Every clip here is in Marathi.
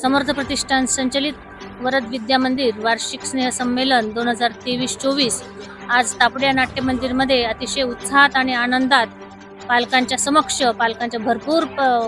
समर्थ प्रतिष्ठान संचलित वरद विद्या मंदिर वार्षिक स्नेह संमेलन 2023-24 आज तापडिया नाट्य मंदिरमध्ये अतिशय उत्साहात आणि आनंदात पालकांच्या समक्ष पालकांच्या भरपूर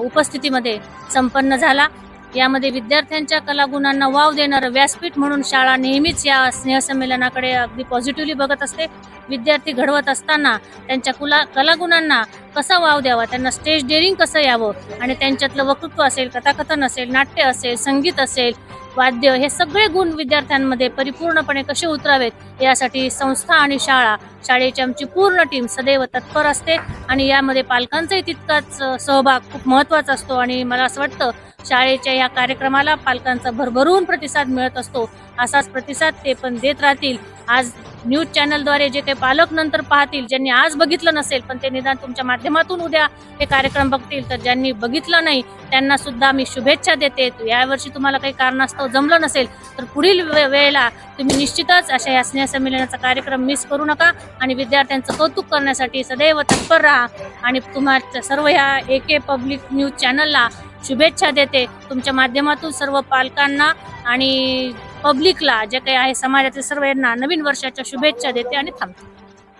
उपस्थितीमध्ये संपन्न झाला। यामध्ये विद्यार्थ्यांच्या कलागुणांना वाव देणारं व्यासपीठ म्हणून शाळा नेहमीच या स्नेहसंमेलनाकडे अगदी पॉझिटिव्हली बघत असते। विद्यार्थी घडवत असताना त्यांच्या कलागुणांना कसा वाव द्यावा, त्यांना स्टेज डेअरिंग कसं यावं आणि त्यांच्यातलं वक्तृत्व असेल, कथाकथन असेल, नाट्य असेल, संगीत असेल, वाद्य हे सगळे गुण विद्यार्थ्यांमध्ये परिपूर्णपणे कसे उतरावेत यासाठी संस्था आणि शाळेची आमची पूर्ण टीम सदैव तत्पर असते आणि यामध्ये पालकांचाही तितकाच सहभाग खूप महत्त्वाचा असतो आणि मला असं वाटतं शाळेच्या या कार्यक्रमाला पालकांचा भरभरून प्रतिसाद मिळत असतो। असाच प्रतिसाद ते पण देत राहतील। आज न्यूज चॅनलद्वारे जे काही पालक नंतर पाहतील, ज्यांनी आज बघितलं नसेल पण ते निदान तुमच्या माध्यमातून उद्या हे कार्यक्रम बघतील, तर ज्यांनी बघितलं नाही त्यांना सुद्धा मी शुभेच्छा देते। यावर्षी तुम्हाला काही कारणास्तव जमलं नसेल तर पुढील वेळेला तुम्ही निश्चितच अशा या स्नेहसंमेलनाचा कार्यक्रम मिस करू नका आणि विद्यार्थ्यांचं कौतुक करण्यासाठी सदैव तत्पर राहा आणि तुम्हाला सर्व ह्या AK पब्लिक न्यूज चॅनलला शुभेच्छा देते। तुमच्या माध्यमातून सर्व पालकांना आणि पब्लिकला जे काही आहे समाजातील सर्वांना नवीन वर्षाच्या शुभेच्छा देते आणि थांबते।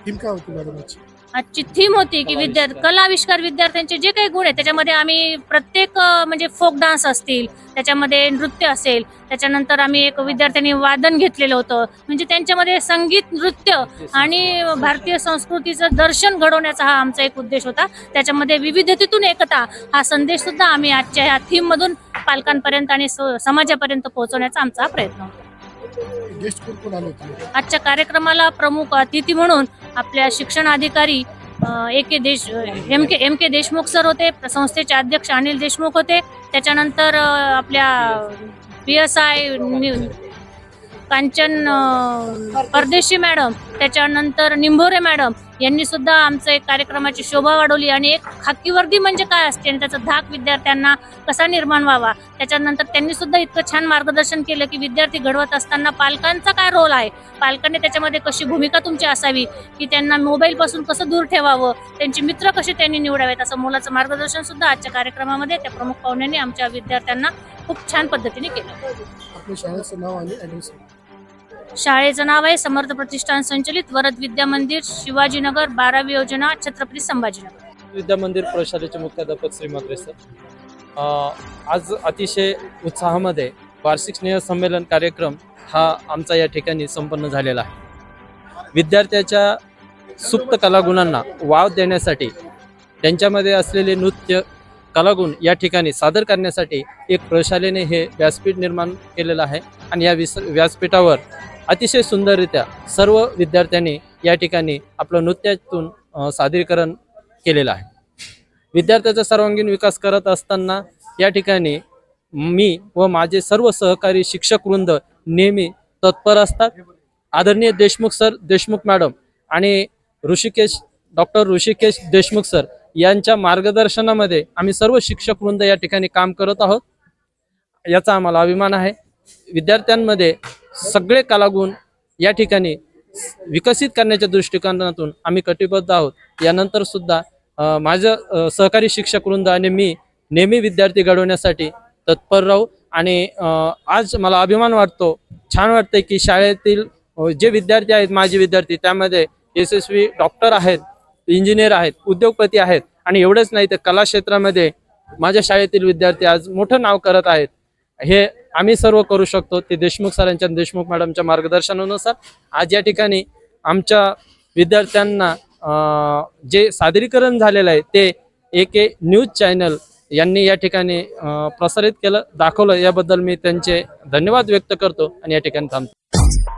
थीम काय होती मॅडम आजची थीम होती की कला आविष्कार विद्यार्थ्यांचे जे काही गुण आहेत त्याच्यामध्ये आम्ही प्रत्येक म्हणजे फोक डान्स असतील, त्याच्यामध्ये नृत्य असेल, त्याच्यानंतर आम्ही एक विद्यार्थ्यांनी वादन घेतलेलं होतं, म्हणजे त्यांच्यामध्ये संगीत, नृत्य आणि भारतीय संस्कृतीचं दर्शन घडवण्याचा हा आमचा एक उद्देश होता। त्याच्यामध्ये विविधतेतून एकता हा संदेश सुद्धा आम्ही आजच्या ह्या थीम मधून पालकांपर्यंत आणि समाजापर्यंत पोहोचवण्याचा आमचा प्रयत्न होता। आजच्या कार्यक्रमाला प्रमुख अतिथी म्हणून आपल्या शिक्षण अधिकारी एम के देशमुख सर होते, संस्थेचे अध्यक्ष अनिल देशमुख होते, त्याच्यानंतर आपल्या PSI कांचन परदेशी मॅडम, त्याच्यानंतर निंभोरे मॅडम यांनी सुद्धा आमचं एक कार्यक्रमाची शोभा वाढवली आणि एक खाकी वर्दी म्हणजे काय असते आणि त्याचा धाक विद्यार्थ्यांना कसा निर्माण व्हावा त्याच्यानंतर त्यांनी सुद्धा इतकं छान मार्गदर्शन केलं की विद्यार्थी घडवत असताना पालकांचा काय रोल आहे, पालकांनी त्याच्यामध्ये कशी भूमिका तुमची असावी, की त्यांना मोबाईल पासून कसं दूर ठेवावं, त्यांचे मित्र कसे त्यांनी निवडावेत, असं मोलाचं मार्गदर्शन सुद्धा आजच्या कार्यक्रमामध्ये त्या प्रमुख पाहुण्यांनी आमच्या विद्यार्थ्यांना खूप छान पद्धतीने केलं। शाळेचं नाव आहे समर्थ प्रतिष्ठान संचलित वरद विद्या मंदिर, शिवाजीनगर, 12वी योजना, छत्रपती संभाजीनगर। विद्या मंदिर प्रशालेचे मुख्याध्यापक श्री म्हात्रे सर, आज अतिशय उत्साहामध्ये वार्षिक स्नेह संमेलन कार्यक्रम हा आमचा या ठिकाणी संपन्न झालेला आहे। विद्यार्थ्याच्या सुप्त कलागुणांना वाव देण्यासाठी, त्यांच्यामध्ये असलेले नृत्य कलागुण या ठिकाणी सादर करण्यासाठी एक प्रशालेने हे व्यासपीठ निर्माण केलेलं आहे आणि या व्यासपीठावर अतिशय सुंदररित्या सर्व विद्यार्थ्यांनी या ठिकाणी आपलं नृत्यातून सादरीकरण केलेलं आहे। विद्यार्थ्याचा सर्वांगीण विकास करत असताना या ठिकाणी मी व माझे सर्व सहकारी शिक्षक वृंद नेहमी तत्पर असतात। आदरणीय देशमुख सर, देशमुख मॅडम आणि डॉक्टर ऋषिकेश देशमुख सर यांच्या मार्गदर्शनामध्ये आम्ही सर्व शिक्षक वृंद या ठिकाणी काम करत आहोत, याचा आम्हाला अभिमान आहे। विद्यार्थ्यांमध्ये सगळे कलागुण या ठिकाणी विकसित करण्याच्या दृष्टिकोनातून आम्ही कटिबद्ध आहोत। यानंतर सुद्धा माझं सहकारी शिक्षक वृंद आणि मी नेहमी विद्यार्थी घडवण्यासाठी तत्पर राहू आणि आज मला अभिमान वाटतो, छान वाटतंय की शाळेतील जे विद्यार्थी आहेत, माझे विद्यार्थी, त्यामध्ये यशस्वी डॉक्टर आहेत, इंजिनियर आहेत, उद्योगपती आहेत आणि एवढंच नाही तर कला क्षेत्रामध्ये माझ्या शाळेतील विद्यार्थी आज मोठं नाव करत आहेत। हे आम्ही सर्व करू शकतो ते देशमुख सरांच्या, देशमुख मॅडमच्या मार्गदर्शनानुसार आज या ठिकाणी आमच्या विद्यार्थ्यांना जे सादरीकरण झालेलं आहे ते AK न्यूज चॅनल यांनी या ठिकाणी प्रसारित केलं, दाखवलं, याबद्दल मी त्यांचे धन्यवाद व्यक्त करतो आणि या ठिकाणी थांबतो।